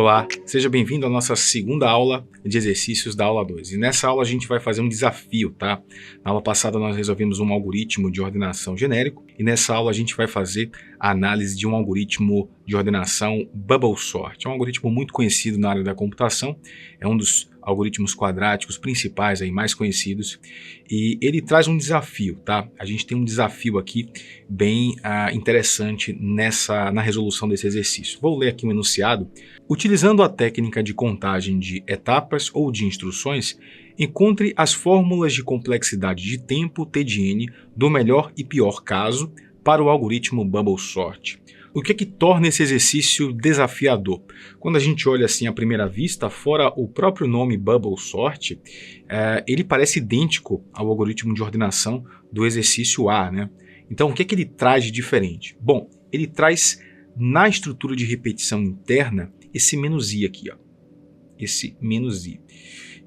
Olá, seja bem-vindo à nossa segunda aula de exercícios da aula 2. E nessa aula a gente vai fazer um desafio, tá? Na aula passada nós resolvemos um algoritmo de ordenação genérico e nessa aula a gente vai fazer a análise de um algoritmo de ordenação Bubble Sort. É um algoritmo muito conhecido na área da computação, é um dos algoritmos quadráticos principais aí, mais conhecidos, e ele traz um desafio, tá? A gente tem um desafio aqui bem interessante na resolução desse exercício. Vou ler aqui um enunciado. Utilizando a técnica de contagem de etapas ou de instruções, encontre as fórmulas de complexidade de tempo T de n do melhor e pior caso para o algoritmo Bubble Sort. O que é que torna esse exercício desafiador? Quando a gente olha assim à primeira vista, fora o próprio nome Bubble Sort, ele parece idêntico ao algoritmo de ordenação do exercício A, né? Então o que é que ele traz de diferente? Bom, ele traz na estrutura de repetição interna esse menos i aqui, ó, esse menos i.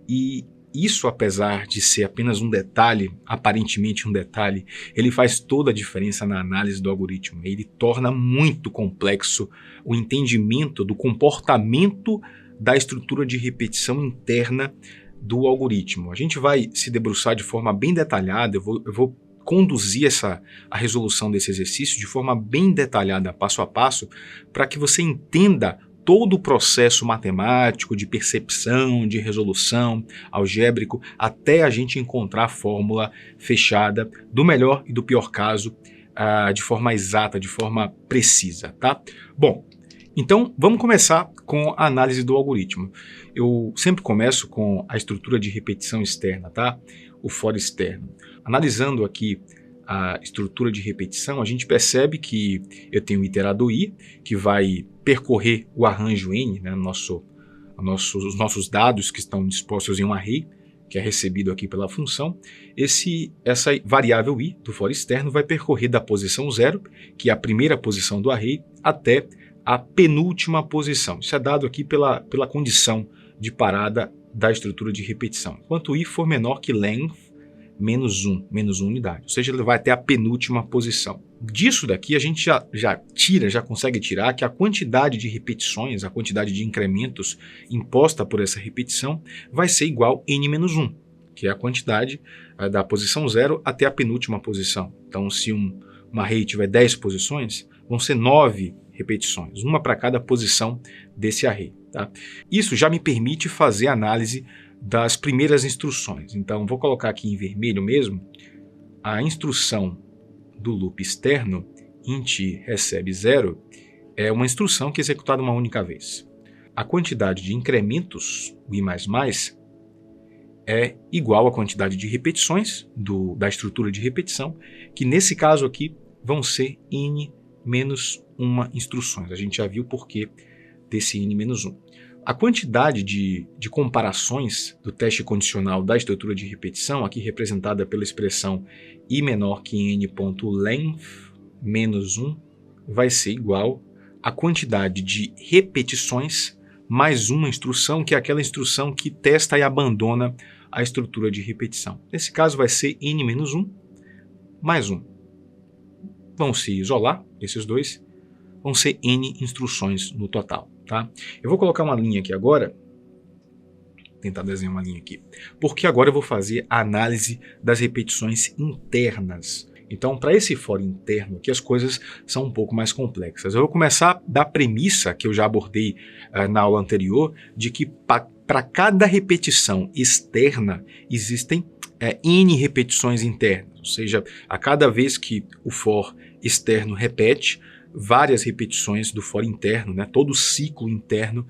E isso, apesar de ser apenas um detalhe, aparentemente um detalhe, ele faz toda a diferença na análise do algoritmo. Ele torna muito complexo o entendimento do comportamento da estrutura de repetição interna do algoritmo. A gente vai se debruçar de forma bem detalhada, eu vou conduzir a resolução desse exercício de forma bem detalhada, passo a passo, para que você entenda todo o processo matemático de percepção, de resolução, algébrico, até a gente encontrar a fórmula fechada do melhor e do pior caso de forma exata, de forma precisa, tá? Bom, então vamos começar com a análise do algoritmo. Eu sempre começo com a estrutura de repetição externa, tá? O for externo. Analisando aqui a estrutura de repetição, a gente percebe que eu tenho o iterador i, que vai percorrer o arranjo n, né, os nossos dados que estão dispostos em um array, que é recebido aqui pela função. Essa variável i do for externo vai percorrer da posição 0, que é a primeira posição do array, até a penúltima posição. Isso é dado aqui pela condição de parada da estrutura de repetição. Enquanto i for menor que length menos 1 unidade, ou seja, ele vai até a penúltima posição. Disso daqui a gente já consegue tirar que a quantidade de repetições, a quantidade de incrementos imposta por essa repetição vai ser igual a n-1, que é a quantidade da posição 0 até a penúltima posição. Então, se um array tiver 10 posições, vão ser 9 repetições, uma para cada posição desse array, tá? Isso já me permite fazer a análise das primeiras instruções. Então, vou colocar aqui em vermelho mesmo, a instrução do loop externo, int recebe 0, é uma instrução que é executada uma única vez. A quantidade de incrementos, o i++, é igual à quantidade de repetições da estrutura de repetição, que nesse caso aqui vão ser n menos 1 instruções. A gente já viu o porquê desse n menos 1. A quantidade de comparações do teste condicional da estrutura de repetição, aqui representada pela expressão i menor que n.length menos 1, vai ser igual à quantidade de repetições mais uma instrução, que é aquela instrução que testa e abandona a estrutura de repetição. Nesse caso vai ser n menos 1 mais 1. Vão se isolar, esses dois, vão ser n instruções no total. Tá? Eu vou colocar uma linha aqui agora, tentar desenhar uma linha aqui, porque agora eu vou fazer a análise das repetições internas. Então, para esse for interno aqui, as coisas são um pouco mais complexas. Eu vou começar da premissa que eu já abordei na aula anterior, de que para cada repetição externa existem n repetições internas, ou seja, a cada vez que o for externo repete, várias repetições do for interno, né? Todo o ciclo interno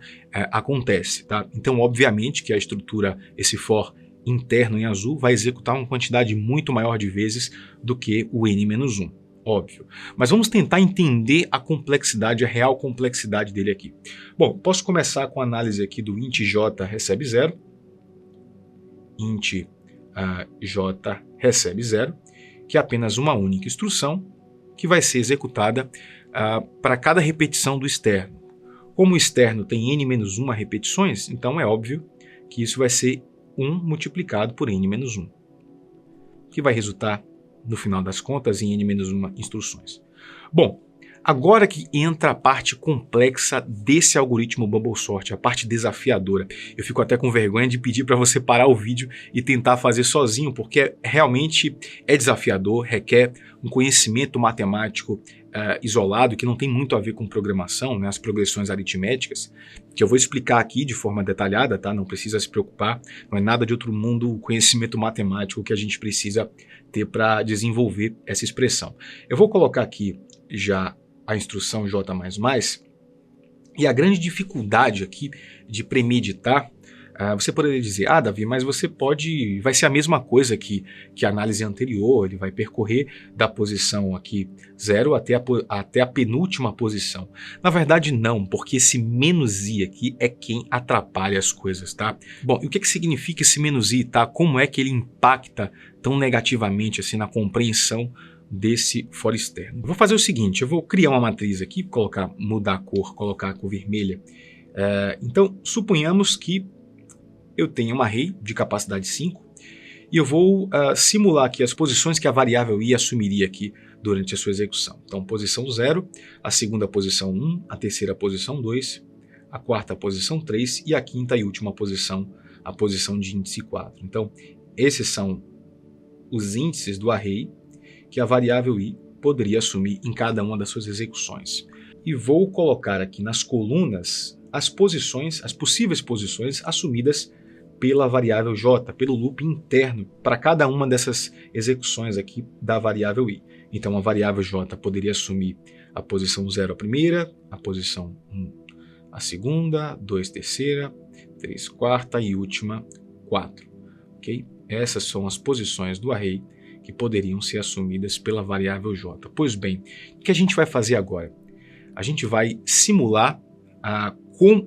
acontece, tá? Então, obviamente que a estrutura, esse for interno em azul, vai executar uma quantidade muito maior de vezes do que o n-1, óbvio. Mas vamos tentar entender a complexidade, a real complexidade dele aqui. Bom, posso começar com a análise aqui do int j recebe 0, int j recebe 0, que é apenas uma única instrução que vai ser executada para cada repetição do externo. Como o externo tem n-1 repetições, então é óbvio que isso vai ser 1 multiplicado por n-1, que vai resultar, no final das contas, em n-1 instruções. Bom, Agora que entra a parte complexa desse algoritmo Bubble Sort, a parte desafiadora. Eu fico até com vergonha de pedir para você parar o vídeo e tentar fazer sozinho, porque realmente é desafiador, requer um conhecimento matemático isolado, que não tem muito a ver com programação, né, as progressões aritméticas, que eu vou explicar aqui de forma detalhada, tá? Não precisa se preocupar, não é nada de outro mundo o conhecimento matemático que a gente precisa ter para desenvolver essa expressão. Eu vou colocar aqui já a instrução J++, e a grande dificuldade aqui de premeditar, você poderia dizer, Davi, mas vai ser a mesma coisa que a análise anterior, ele vai percorrer da posição aqui 0 até a penúltima posição. Na verdade não, porque esse "-i" aqui é quem atrapalha as coisas, tá? Bom, e o que significa esse "-i", tá? Como é que ele impacta tão negativamente assim na compreensão desse fora externo? Eu vou fazer o seguinte, eu vou criar uma matriz aqui, mudar a cor, colocar a cor vermelha. Então, suponhamos que eu tenho um array de capacidade 5 e eu vou simular aqui as posições que a variável i assumiria aqui durante a sua execução. Então, posição 0, a segunda posição 1, a terceira posição 2, a quarta posição 3 e a quinta e última posição, a posição de índice 4. Então, esses são os índices do array que a variável i poderia assumir em cada uma das suas execuções. E vou colocar aqui nas colunas as possíveis posições assumidas pela variável j, pelo loop interno, para cada uma dessas execuções aqui da variável i. Então a variável j poderia assumir a posição 0 a primeira, a posição 1 a segunda, 2 terceira, 3 quarta e última 4. Okay? Essas são as posições do array que poderiam ser assumidas pela variável j. Pois bem, o que a gente vai fazer agora? A gente vai simular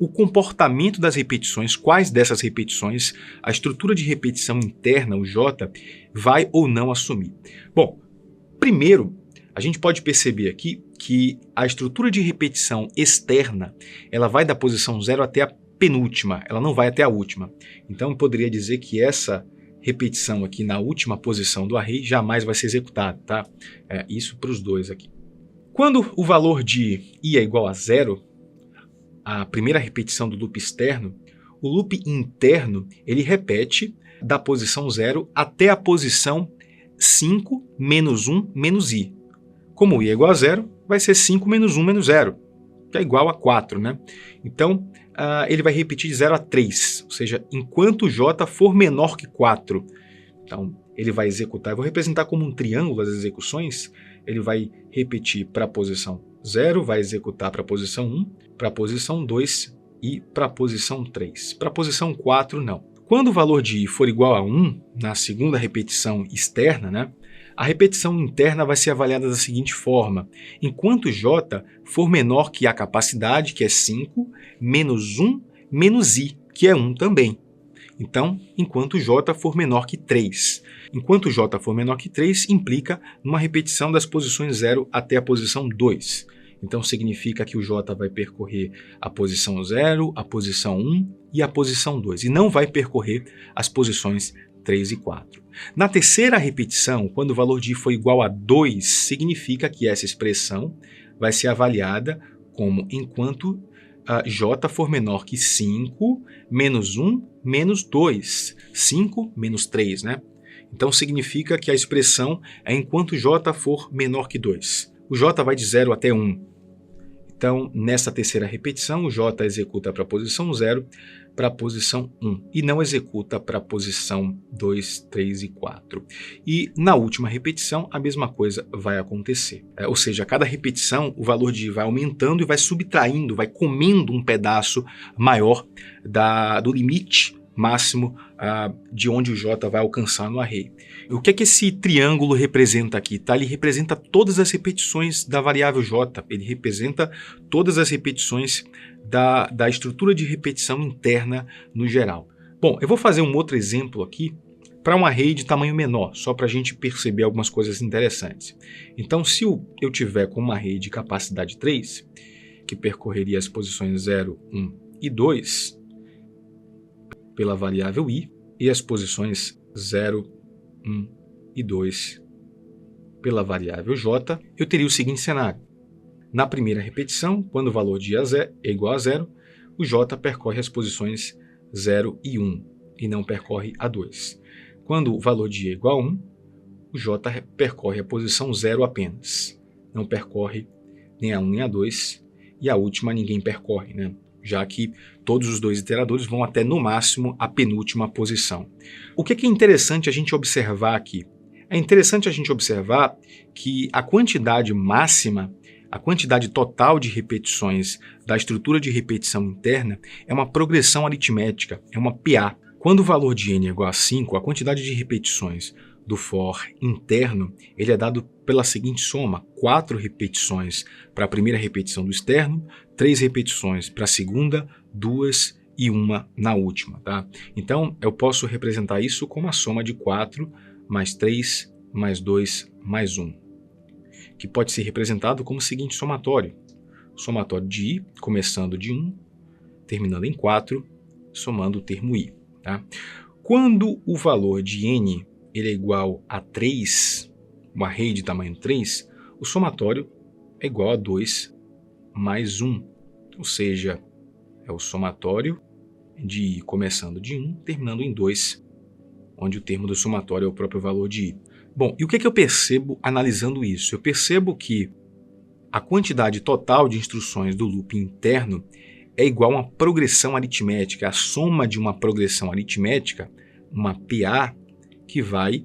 o comportamento das repetições, quais dessas repetições a estrutura de repetição interna, o j, vai ou não assumir. Bom, primeiro, a gente pode perceber aqui que a estrutura de repetição externa, ela vai da posição 0 até a penúltima, ela não vai até a última. Então, eu poderia dizer que essa repetição aqui na última posição do array jamais vai ser executada, tá? Isso para os dois aqui. Quando o valor de i é igual a 0, a primeira repetição do loop externo, o loop interno ele repete da posição 0 até a posição 5 menos 1 menos i. Como i é igual a 0, vai ser 5 menos 1 menos 0, que é igual a 4, né? Então, ele vai repetir de 0 a 3, ou seja, enquanto j for menor que 4. Então, ele vai executar, eu vou representar como um triângulo as execuções, ele vai repetir para a posição 0, vai executar para a posição 1, para a posição 2 e para a posição 3. Para a posição 4, não. Quando o valor de i for igual a 1, na segunda repetição externa, né, a repetição interna vai ser avaliada da seguinte forma: enquanto j for menor que a capacidade, que é 5, menos 1 menos i, que é 1 também. Então, enquanto j for menor que 3. Enquanto j for menor que 3, implica numa repetição das posições 0 até a posição 2. Então, significa que o j vai percorrer a posição 0, a posição 1 e a posição 2, e não vai percorrer as posições 3 e 4. Na terceira repetição, quando o valor de i for igual a 2, significa que essa expressão vai ser avaliada como enquanto j for menor que 5, menos 1, menos 2. 5 menos 3, né? Então significa que a expressão é enquanto j for menor que 2. O j vai de 0 até 1. Então, nessa terceira repetição, o j executa para a posição 0, para a posição 1, e não executa para a posição 2, 3 e 4. E na última repetição, a mesma coisa vai acontecer. Ou seja, a cada repetição, o valor de i vai aumentando e vai subtraindo, vai comendo um pedaço maior do limite máximo de onde o j vai alcançar no array. O que é que esse triângulo representa aqui? Tá? Ele representa todas as repetições da variável j, ele representa todas as repetições da estrutura de repetição interna no geral. Bom, eu vou fazer um outro exemplo aqui para um array de tamanho menor, só para a gente perceber algumas coisas interessantes. Então, se eu tiver com um array de capacidade 3, que percorreria as posições 0, 1 e 2, pela variável i, e as posições 0, 1 e 2 pela variável j, eu teria o seguinte cenário. Na primeira repetição, quando o valor de I é igual a 0, o J percorre as posições 0 e 1 e não percorre a 2. Quando o valor de I é igual a 1, o J percorre a posição 0 apenas, não percorre nem a 1 nem a 2, e a última ninguém percorre, né? Já que todos os dois iteradores vão até, no máximo, a penúltima posição. O que é interessante a gente observar aqui? É interessante a gente observar que a quantidade máxima, a quantidade total de repetições da estrutura de repetição interna é uma progressão aritmética, é uma PA. Quando o valor de n é igual a 5, a quantidade de repetições do for interno ele é dado pela seguinte soma: 4 repetições para a primeira repetição do externo, 3 repetições para a segunda, 2 e 1 na última. Tá? Então, eu posso representar isso como a soma de 4 mais 3 mais 2 mais 1, que pode ser representado como o seguinte somatório. Somatório de I, começando de 1, terminando em 4, somando o termo I. Tá? Quando o valor de n ele é igual a 3, uma array de tamanho 3, o somatório é igual a 2 mais 1, ou seja, é o somatório de I começando de 1, terminando em 2, onde o termo do somatório é o próprio valor de I. Bom, e o que eu percebo analisando isso? Eu percebo que a quantidade total de instruções do loop interno é igual a uma progressão aritmética, a soma de uma progressão aritmética, uma PA, que vai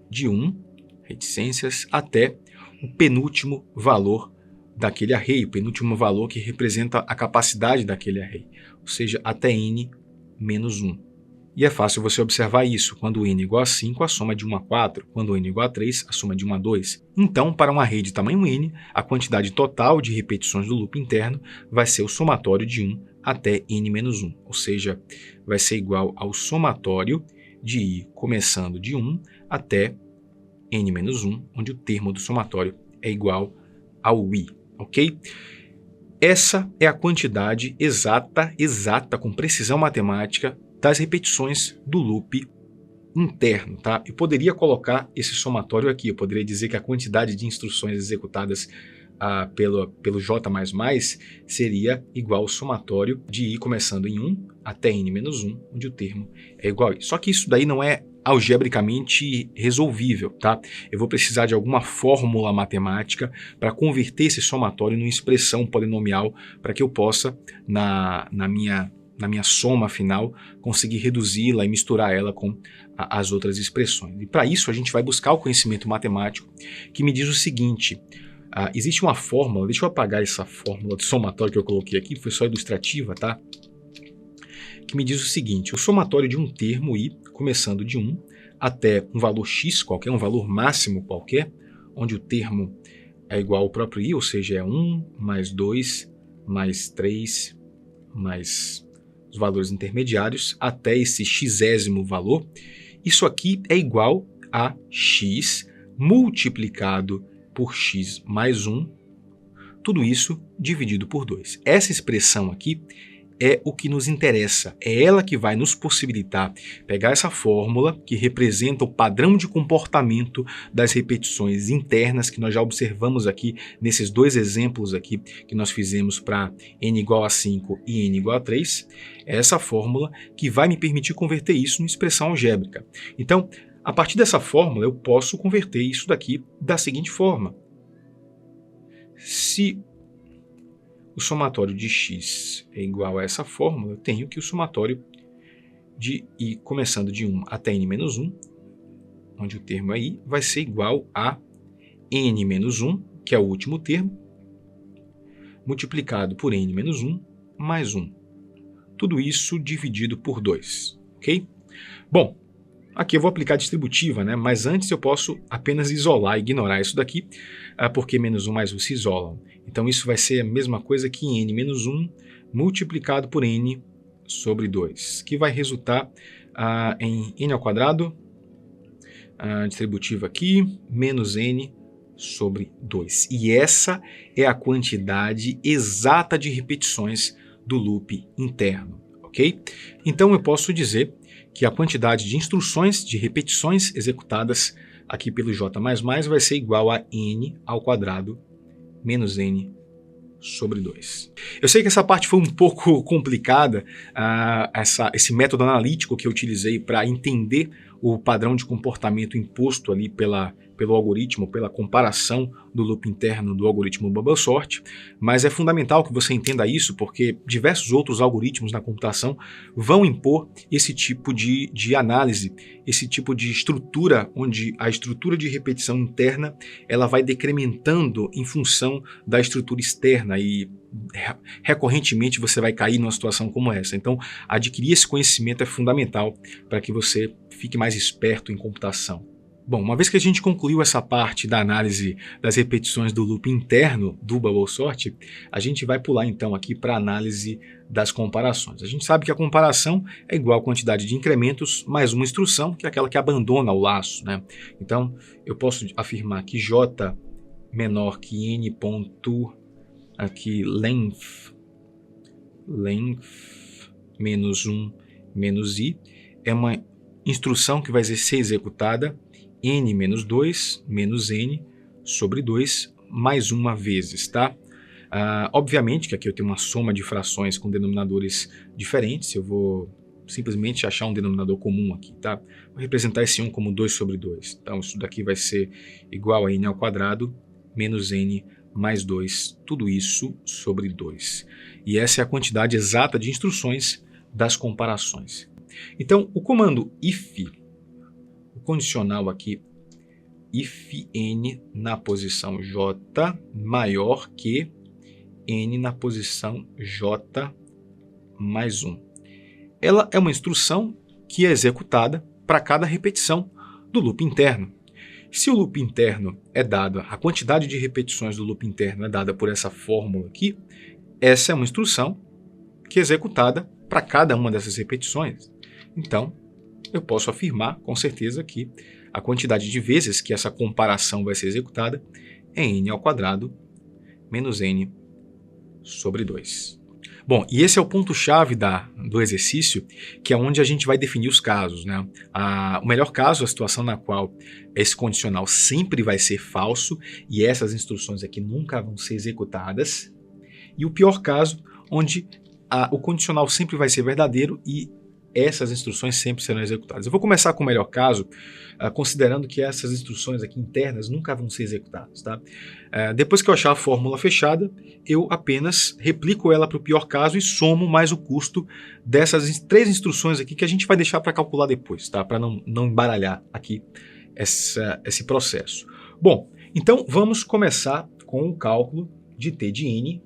de 1, reticências, até o penúltimo valor daquele array, o penúltimo valor que representa a capacidade daquele array, ou seja, até n menos 1. E é fácil você observar isso. Quando n é igual a 5, a soma é de 1 a 4. Quando n é igual a 3, a soma é de 1 a 2. Então, para um array de tamanho n, a quantidade total de repetições do loop interno vai ser o somatório de 1 até n menos 1. Ou seja, vai ser igual ao somatório de I começando de 1 até n menos 1, onde o termo do somatório é igual ao I. Ok? Essa é a quantidade exata, com precisão matemática, das repetições do loop interno. Tá? Eu poderia colocar esse somatório aqui, eu poderia dizer que a quantidade de instruções executadas pelo J++ seria igual ao somatório de I começando em 1 até n menos 1, onde o termo é igual a I. Só que isso daí não é algebricamente resolvível. Tá? Eu vou precisar de alguma fórmula matemática para converter esse somatório numa expressão polinomial para que eu possa, na minha soma final, conseguir reduzi-la e misturar ela com as outras expressões. E para isso a gente vai buscar o conhecimento matemático que me diz o seguinte: existe uma fórmula, deixa eu apagar essa fórmula de somatório que eu coloquei aqui, foi só ilustrativa, tá? Que me diz o seguinte: o somatório de um termo I, começando de 1 até um valor x qualquer, um valor máximo qualquer, onde o termo é igual ao próprio I, ou seja, é 1 mais 2 mais 3 mais os valores intermediários até esse xésimo valor. Isso aqui é igual a x multiplicado por x mais 1, tudo isso dividido por 2. Essa expressão aqui é o que nos interessa, é ela que vai nos possibilitar pegar essa fórmula que representa o padrão de comportamento das repetições internas que nós já observamos aqui nesses dois exemplos aqui que nós fizemos para n igual a 5 e n igual a 3, é essa fórmula que vai me permitir converter isso em expressão algébrica. Então, a partir dessa fórmula eu posso converter isso daqui da seguinte forma: se o somatório de x é igual a essa fórmula, eu tenho que o somatório de I começando de 1 até n menos 1, onde o termo é I, vai ser igual a n menos 1, que é o último termo, multiplicado por n menos 1 mais 1. Tudo isso dividido por 2, ok? Bom, aqui eu vou aplicar a distributiva, né? Mas antes eu posso apenas isolar, ignorar isso daqui, porque menos 1 mais 1 se isolam. Então isso vai ser a mesma coisa que n menos 1 multiplicado por n sobre 2, que vai resultar em n ao quadrado, distributiva aqui, menos n sobre 2. E essa é a quantidade exata de repetições do loop interno, ok? Então eu posso dizer que a quantidade de instruções, de repetições executadas aqui pelo J++ vai ser igual a n ao quadrado menos n sobre 2. Eu sei que essa parte foi um pouco complicada, esse método analítico que eu utilizei para entender o padrão de comportamento imposto ali pelo algoritmo, pela comparação do loop interno do algoritmo Bubble Sort, mas é fundamental que você entenda isso porque diversos outros algoritmos na computação vão impor esse tipo de análise, esse tipo de estrutura, onde a estrutura de repetição interna ela vai decrementando em função da estrutura externa e recorrentemente você vai cair numa situação como essa. Então, adquirir esse conhecimento é fundamental para que você fique mais esperto em computação. Bom, uma vez que a gente concluiu essa parte da análise das repetições do loop interno do Bubble Sort, a gente vai pular então aqui para a análise das comparações. A gente sabe que a comparação é igual à quantidade de incrementos mais uma instrução, que é aquela que abandona o laço, né? Então, eu posso afirmar que j menor que n ponto aqui length menos 1 menos i é uma instrução que vai ser executada n menos 2 menos n sobre 2 mais uma vezes, tá? Obviamente que aqui eu tenho uma soma de frações com denominadores diferentes, eu vou simplesmente achar um denominador comum aqui, tá? Vou representar esse 1 como 2 sobre 2, então isso daqui vai ser igual a n ao quadrado menos n mais 2, tudo isso sobre 2. E essa é a quantidade exata de instruções das comparações. Então, o comando if, o condicional aqui, if n na posição j maior que n na posição j mais 1. Ela é uma instrução que é executada para cada repetição do loop interno. Se o loop interno é dado, a quantidade de repetições do loop interno é dada por essa fórmula aqui, essa é uma instrução que é executada para cada uma dessas repetições. Então, eu posso afirmar com certeza que a quantidade de vezes que essa comparação vai ser executada é n ao quadrado menos n sobre 2. Bom, e esse é o ponto-chave do exercício, que é onde a gente vai definir os casos, né? O melhor caso é a situação na qual esse condicional sempre vai ser falso e essas instruções aqui nunca vão ser executadas. E o pior caso, onde o condicional sempre vai ser verdadeiro e essas instruções sempre serão executadas. Eu vou começar com o melhor caso, considerando que essas instruções aqui internas nunca vão ser executadas, tá? Depois que eu achar a fórmula fechada, eu apenas replico ela para o pior caso e somo mais o custo dessas 3 instruções aqui que a gente vai deixar para calcular depois, tá? Para não embaralhar aqui esse processo. Bom, então vamos começar com o cálculo de t de n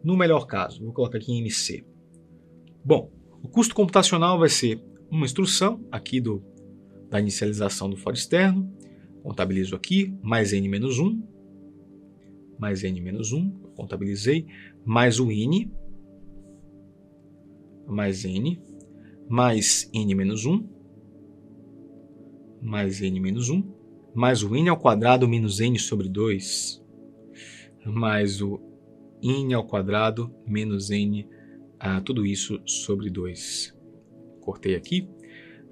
no melhor caso. Vou colocar aqui em MC. Bom, o custo computacional vai ser uma instrução aqui da inicialização do for externo, contabilizo aqui, mais n menos 1, contabilizei, mais o n, mais n, mais n menos 1, mais n menos 1, mais o n ao quadrado menos n sobre 2, mais o n ao quadrado menos n, tudo isso sobre 2. Cortei aqui,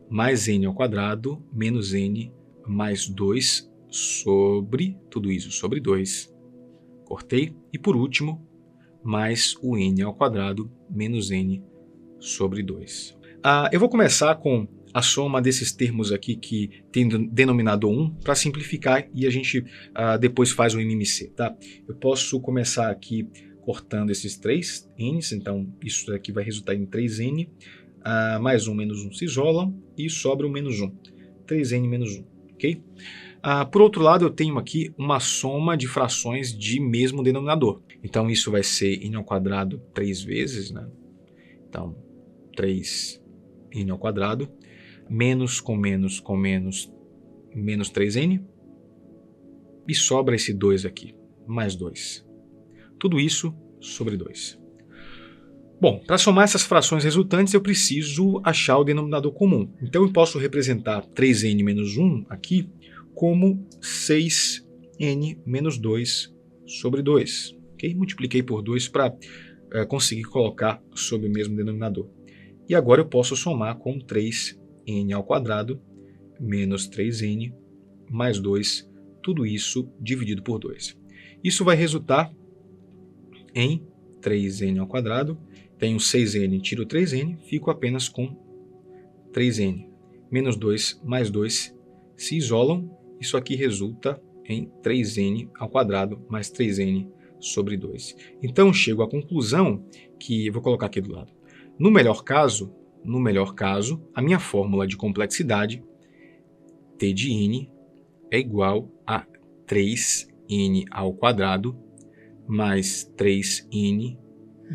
mais n ao quadrado menos n mais 2 sobre, tudo isso sobre 2. Cortei, e por último, mais o n ao quadrado menos n sobre 2. Eu vou começar com a soma desses termos aqui que tem denominador 1 para simplificar e a gente depois faz o MMC, tá? Eu posso começar aqui cortando esses 3 n's, então isso aqui vai resultar em 3n, mais 1 menos 1 se isolam e sobra o menos 1, 3n menos 1, ok? Por outro lado, eu tenho aqui uma soma de frações de mesmo denominador, então isso vai ser n ao quadrado 3 vezes, né? Então 3n ao quadrado, menos com menos com menos, menos 3n, e sobra esse 2 aqui, mais 2. Tudo isso sobre 2. Bom, para somar essas frações resultantes, eu preciso achar o denominador comum. Então, eu posso representar 3n menos 1 aqui como 6n menos 2 sobre 2. Okay? Multipliquei por 2 para conseguir colocar sobre o mesmo denominador. E agora eu posso somar com 3n ao quadrado menos 3n mais 2, tudo isso dividido por 2. Isso vai resultar em 3n ao quadrado. Tenho 6n, tiro 3n, fico apenas com 3n. Menos 2 mais 2 se isolam. Isso aqui resulta em 3n ao quadrado mais 3n sobre 2. Então, chego à conclusão que, vou colocar aqui do lado, no melhor caso, a minha fórmula de complexidade, T de n, é igual a 3n ao quadrado mais 3n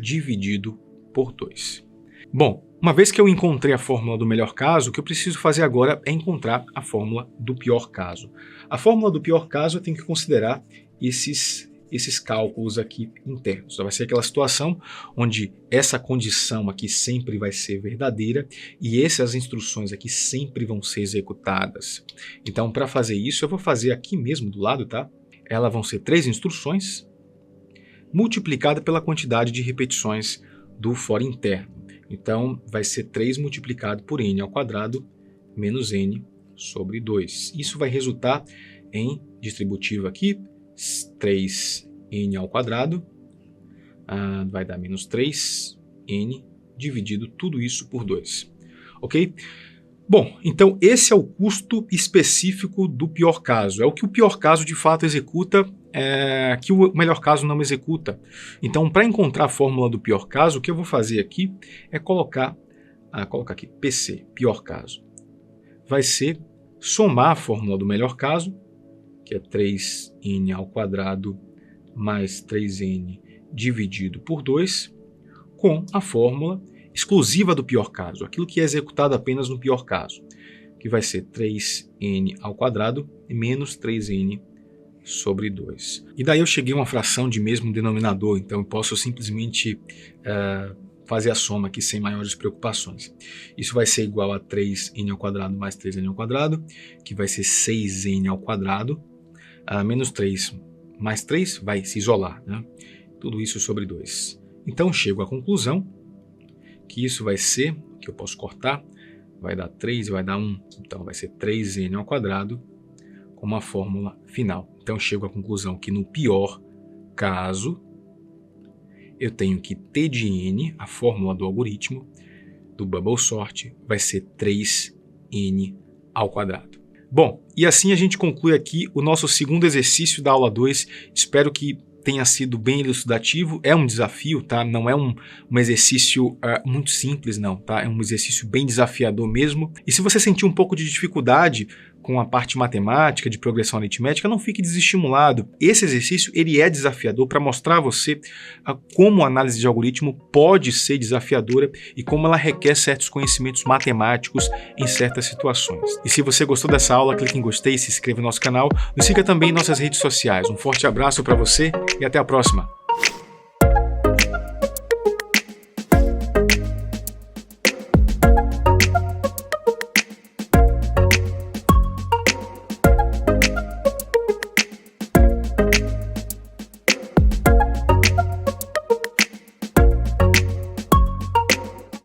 dividido por 2. Bom, uma vez que eu encontrei a fórmula do melhor caso, o que eu preciso fazer agora é encontrar a fórmula do pior caso. A fórmula do pior caso eu tenho que considerar esses cálculos aqui internos. Então, vai ser aquela situação onde essa condição aqui sempre vai ser verdadeira e essas instruções aqui sempre vão ser executadas. Então, para fazer isso, eu vou fazer aqui mesmo do lado, tá? Elas vão ser 3 instruções multiplicada pela quantidade de repetições do for interno. Então, vai ser 3 multiplicado por n ao quadrado menos n sobre 2. Isso vai resultar em distributivo aqui, 3n ao quadrado, vai dar menos 3n dividido tudo isso por 2. Ok? Bom, então esse é o custo específico do pior caso. É o que o pior caso de fato executa, que o melhor caso não executa. Então, para encontrar a fórmula do pior caso, o que eu vou fazer aqui é colocar aqui, PC, pior caso. Vai ser somar a fórmula do melhor caso, que é 3n ao quadrado mais 3n dividido por 2, com a fórmula exclusiva do pior caso, aquilo que é executado apenas no pior caso, que vai ser 3n ao quadrado menos 3n sobre 2. E daí eu cheguei a uma fração de mesmo denominador, então eu posso simplesmente fazer a soma aqui sem maiores preocupações. Isso vai ser igual a 3n ao quadrado mais 3n ao quadrado, que vai ser 6n ao quadrado, menos 3 mais 3 vai se isolar, né? Tudo isso sobre 2. Então chego à conclusão que isso vai ser, que eu posso cortar, vai dar 3 e vai dar 1, então vai ser 3n ao quadrado com uma fórmula final. Então chego à conclusão que no pior caso, eu tenho que T de n, a fórmula do algoritmo, do bubble sort, vai ser 3n ao quadrado. Bom, e assim a gente conclui aqui o nosso segundo exercício da aula 2. Espero que tenha sido bem elucidativo. É um desafio, tá? Não é um exercício muito simples, não, tá? É um exercício bem desafiador mesmo. E se você sentir um pouco de dificuldade com a parte matemática, de progressão aritmética, não fique desestimulado. Esse exercício ele é desafiador para mostrar a você como a análise de algoritmo pode ser desafiadora e como ela requer certos conhecimentos matemáticos em certas situações. E se você gostou dessa aula, clique em gostei, se inscreva no nosso canal, nos siga também em nossas redes sociais. Um forte abraço para você e até a próxima!